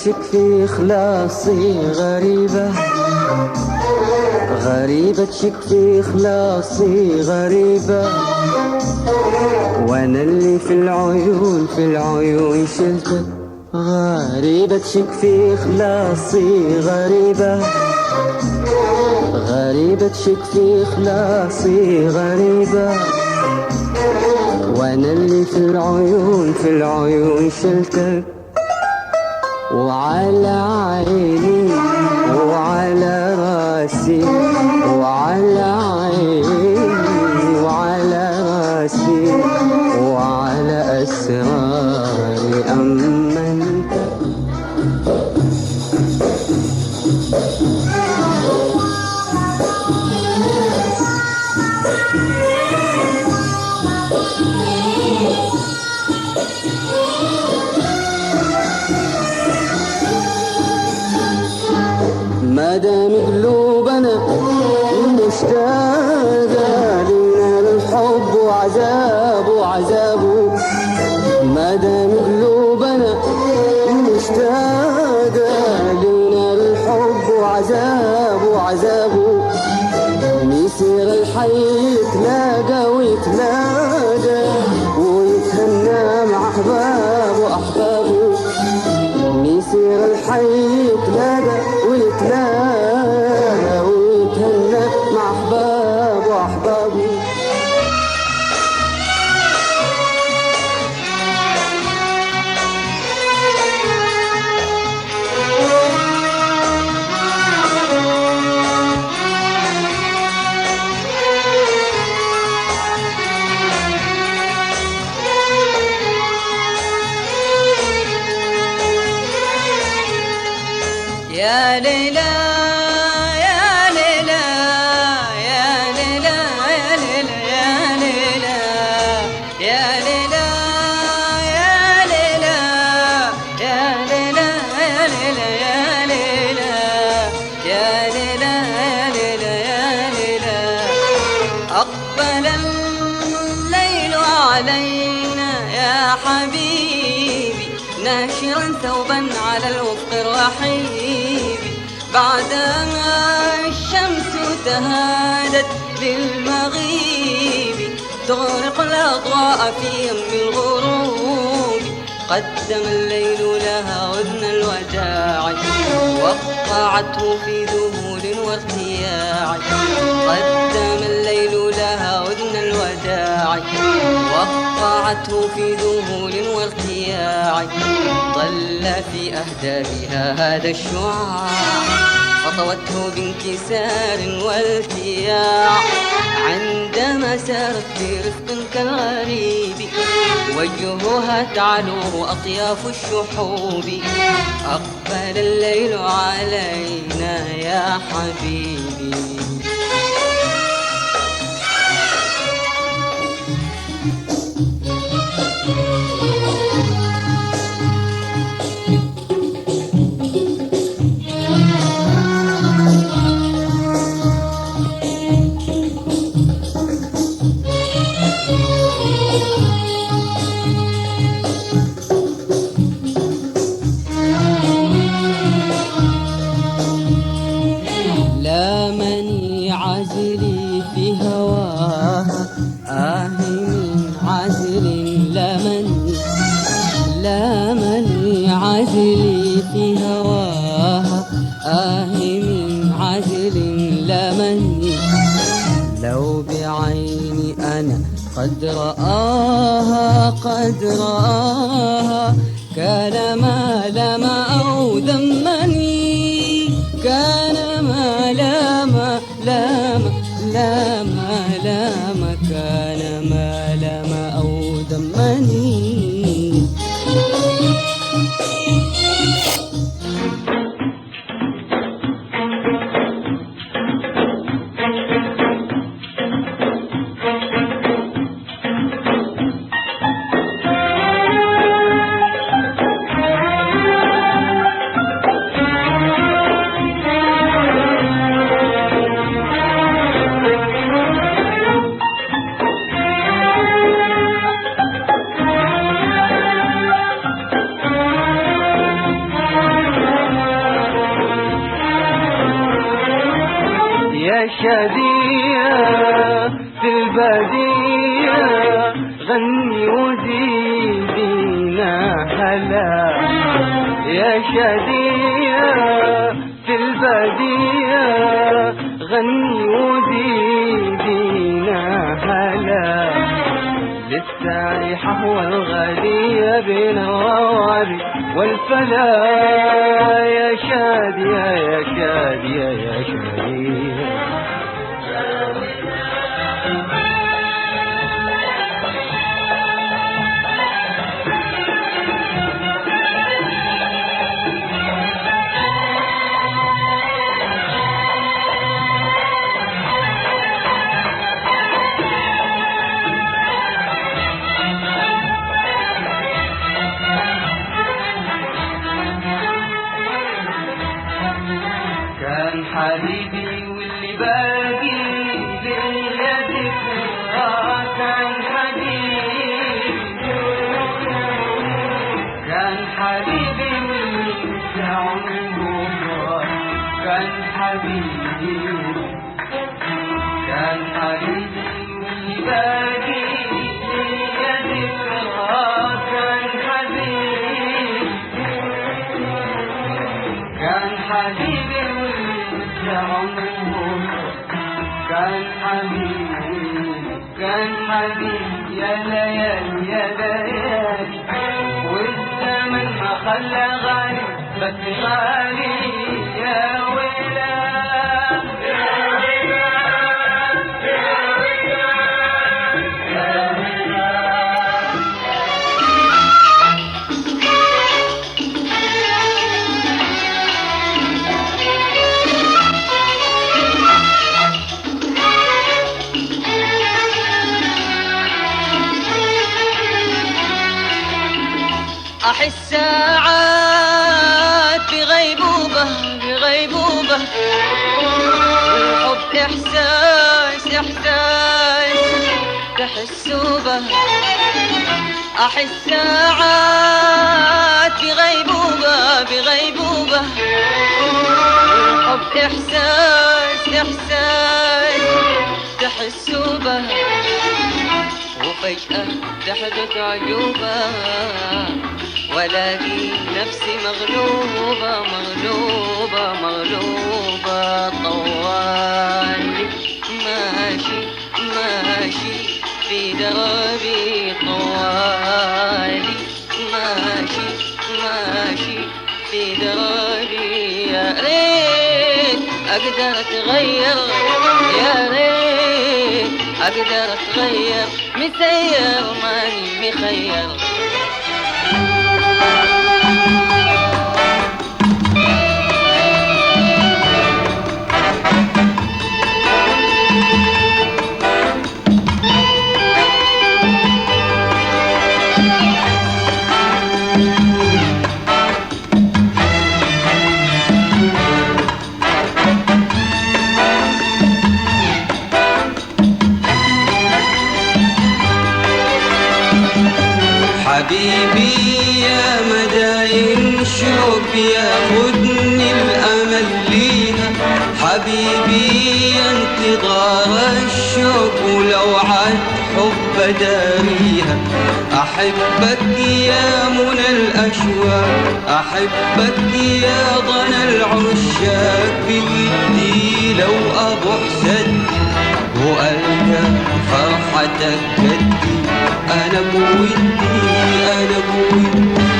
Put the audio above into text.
تشك في إخلاصي غريبة، غريبة تشك في إخلاصي غريبة، وأنا اللي في العيون في العيون شلتك. غريبة تشك في إخلاصي غريبة، غريبة تشك في إخلاصي غريبة، وأنا اللي في العيون في العيون شلتك. وعلى عيني وعلى راسي، وعلى عيني وعلى راسي، وعلى أسراري أمنتك. مادام قلوبنا مشتاقة لنا للحب وعذاب وعذابه، مادام قلوبنا مشتاقة لنا للحب وعذاب وعذابه، يصير الحي يتلاقى ويتلاقى ويتهنى مع أحبابه وأحبابه، يصير الحي يتلاقى ويتلاقى ويتهنى مع أحبابه وأحبابه. يا ليلى يا ليلى يا ليلى يا ليلى يا ليلى يا ليلى يا ليلى يا ليلى يا ليلى يا ليلى يا ليلى يا ليلى. أقبل الليل علينا يا حبيبي ناشرا ثوبا على الأفق الرحيب، بعدما الشمس تهادت للمغيب تغرق الأضواء في يم الغروب. قدم الليل لها وزن الوداع وقعته في ذهول وارتياع، قدم الليل لها وزن الوداع وقعته في ذهول وارتياع. ضل في أهدافها هذا الشعاع خطوته بانكسار والتياع، عندما سارت في رفق كالغريب وجهها تعلوه أطياف الشحوب. أقبل الليل علينا يا حبيبي. لامني عزلي في هواها من عزل، لامني عزلي في هواها من عزل لمني. لو بعيني أنا قد رآها كان ما لم أو ذمني، كان ما لم كان ما لم أو ذمني. شادية في البادية غني وزيدينا هلا يا شادية في البادية غني وزيدينا هلا للسارحة والغادية بين الروابي والفلا يا شادية يا شادية يا شادية كان حبيبي واللي باقي ليا ذكرى كان حبيبي كان حبيبي واللي عمره كان حبيبي كان حبيبي واللي باقي ليا ذكرى كان حبيبي كان حبيبي عمره كان حبيبي كان حبيبي يا ليالي يا ليالي والزمن ما خلى غالي بس غالي يا ويلا يا ويلا يا ويلا يا ويلا أحس ساعات بغيبوبة بغيبوبة الحب إحساس إحساس تحسوا به أحس ساعات بغيبوبة بغيبوبة الحب إحساس إحساس تحسوا به وفجأة تحدث عجوبة ولاقي نفسي مغلوبة مغلوبة مغلوبة طوالي ماشي ماشي في دربي طوالي ماشي ماشي في دربي يا ريت أقدر أتغير يا ريت أقدر أتغير مسير ماني مخير حبيبي يا مداين شوق ياخدني الأمل ليها حبيبي يا انتظار الشوق ولو عاد حب داريها أحبك يا منى الأشواق أحبك يا ضنا العشاق بودي لو أبوح سدي وألقى فرحتك جدي أنا بودي أنا بودي